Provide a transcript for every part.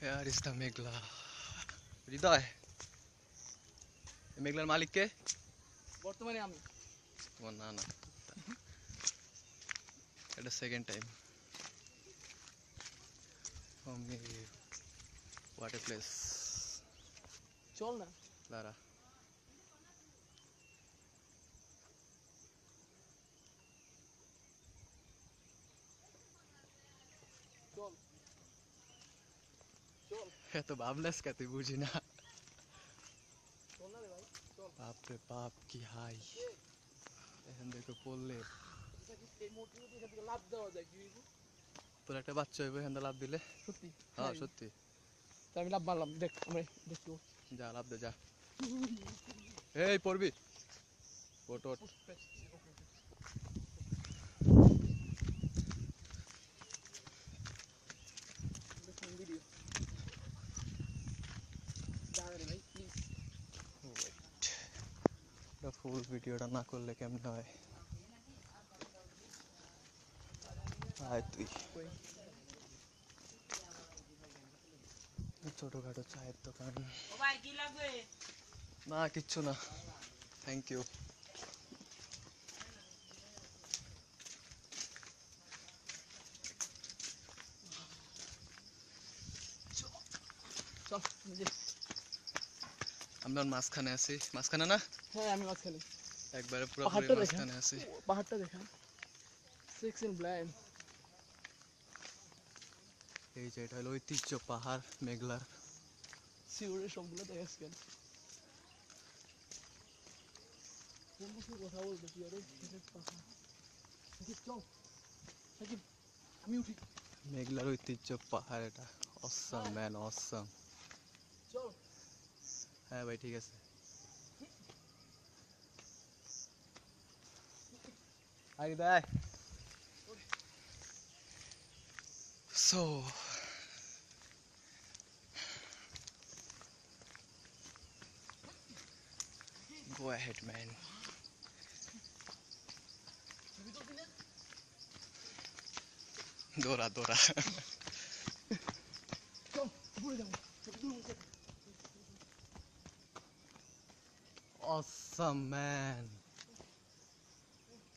Where is the মেঘলা? হৃদয়, এই মেঘলার মালিক কে? বর্তমানে আমি। তোমার না না, এটা second time. What a place. চল না। দাঁড়া, চল চল এত ভাবলাস কে তুই? বুঝি না। চল না রে ভাই, চল। বাপরে বাপ, কি হাই! এখান থেকে পড়লে এই মোটর দিয়ে এখান থেকে লাফ দেওয়া যায় কি? তোর একটা বাচ্চা হইবে এখান থেকে লাফ দিলে। সত্যি? হ্যাঁ সত্যি। তা আমি লাফ মারলাম, দেখ আমরা দেখি। যা লাফ দে, যা। এই পড়বি, ওট ওট। ফুল ভিডিওটা না করলে কেমন হয়? আয় তুই। ছোটখাটো চায়ের দোকান। না কিচ্ছু না, থ্যাংক ইউ। আমরা মাঝখানে আছি। মাঝখানে না? হ্যাঁ আমি মাঝখানে, একবারে পুরো মাঝখানে আছি। পাহাড়টা দেখা, সিক্স ইন ব্লাইন্ড। এই যে এটা হলো ঐতিহ্য পাহাড় মেঘলার। সিউড়ে সবগুলো দেখাস কেন? কোন বছর কথা বলতে তুই? আরে পাহাড় চল সাকিব, আমি উঠি। মেঘলার ঐতিহ্য পাহাড় এটা। Awesome man, awesome. চল। হ্যাঁ ভাই ঠিক আছে। আগে দেখ। So go ahead man. দৌড়া দৌড়া। Awesome man.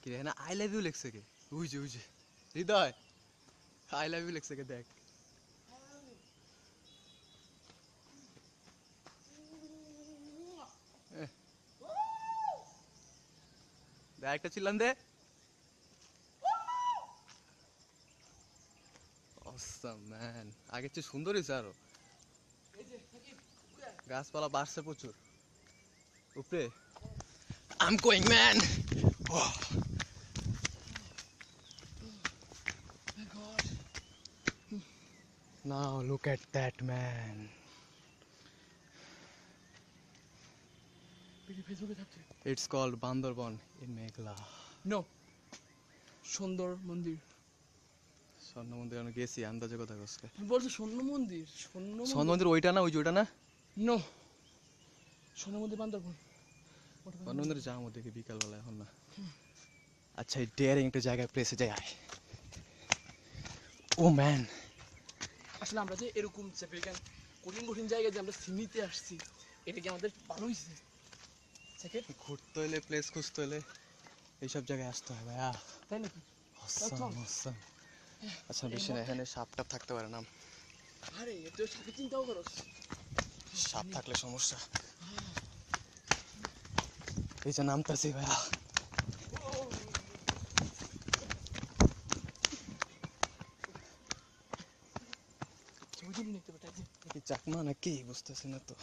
কি রে না আই লাভ ইউ লেখছে কে? ওই যে হৃদয়, আই লাভ ইউ লেখছে কে দেখ। দেখ একটা চিল্লান দে। Awesome man. আগের চেয়ে সুন্দর হয়েছে আরো। গাছপালা বাড়ছে প্রচুর উপরে। I'm going man. Oh. Now look at that man. It's called Bandarban in Meghla. No. সুন্দর মন্দির। স্বর্ণ মন্দির আমি গেছি, আন্দাজে কথা কসকে। তুমি বলছো স্বর্ণ মন্দির? স্বর্ণ মন্দির ওইটা না, ওই যে ওইটা না? নো, স্বর্ণ মন্দির বান্দরবন। স্বর্ণ মন্দিরে যাওয়ার মধ্যে বিকালবেলা, এখন না। আচ্ছা এই ডেয়ারিং একটা জায়গায় প্লেসে যাই আয়। ও ম্যান, আসলে আমরা যে এরকম সেফিকান কঠিন কঠিন জায়গায় যে আমরা সিমিতে আসছি, এটা কি আমাদের ভালো হয়েছে? সেকেন্ড ঘুরতে হইলে, প্লেস খুঁজতে হইলে এইসব জায়গায় আসতে হয় ভাইয়া। তাই নাকি? Awesome awesome. আচ্ছা বেশি না, এখানে সাপ টাপ থাকতে পারে না। আরে তুই সাথে চিন্তাও করো, সাপ থাকলে সমস্যা। এই যে নামতাছি ভাইয়া। কি চাকমা নাকি বুঝতেছি না তো।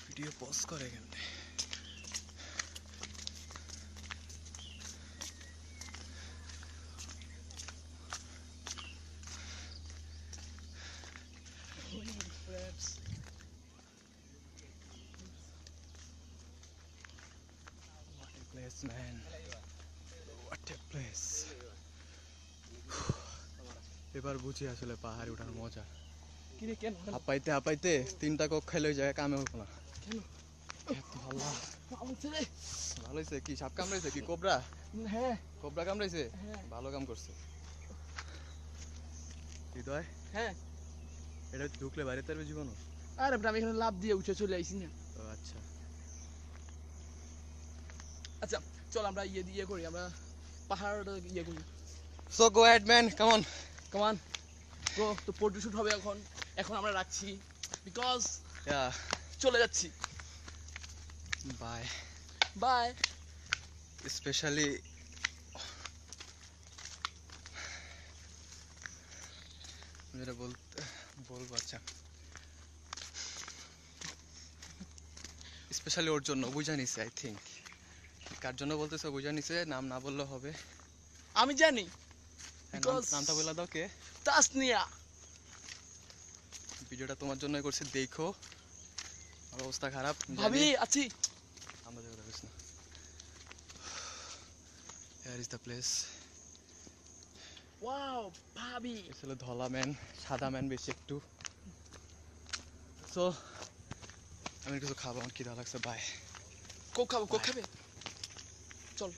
ভিডিও পজ করে কেন? What a place man. What a place. এবার বুঝি আসলে পাহাড়ে ওঠার মজা। কি রে কেন? হাঁপাইতে হাঁপাইতে 3টা কক খাইলে ওই জায়গায় কামে হতো না। কেন? আল্লাহ ভালো হচ্ছে রে। ভালো হয়েছে। কি সাপ কামড়াইছে? কি কোবরা? হ্যাঁ কোবরা কামড়াইছে? হ্যাঁ ভালো কাম করছে। হৃদয়, হ্যাঁ। এটা ঢুকলে বাইরে তারবে জীবনও? আরে বেটা, আমি এখানে লাভ দিয়ে উঠে চলে আইছি না। ও আচ্ছা। আচ্ছা চল আমরা ইয়ে করি, আমরা পাহাড় ইয়ে করি। So go ahead man, come on. Come on bro, তো ফটো শুট হবে এখন। এখন আমরা রাখছি বিকজ ইয়া, চলে যাচ্ছি। বাই। বাই। স্পেশালি যেটা বলবো, আচ্ছা, স্পেশালি ওর জন্য বুঝা নিছে। আই থিঙ্ক কার জন্য বলতেছে বুঝা নিছে, নাম না বললে হবে। আমি জানি, হ্যাঁ, because নামটা বলে দাও। কে? তাসনিয়া। ভিডিওটা তোমার জন্যই করছি, দেখো। আমার অবস্থা খারাপ ভাবি জানি। আছি। আমাদের কথা বুঝ না। Here is the place. Wow ভাবি। এটা হলো ধলা ম্যান, সাদা ম্যান বেশি একটু। সো আমি কিছু খাবো, আমার খিদা লাগছে। বাই। কোক খাবো, কোক খাবে? চল।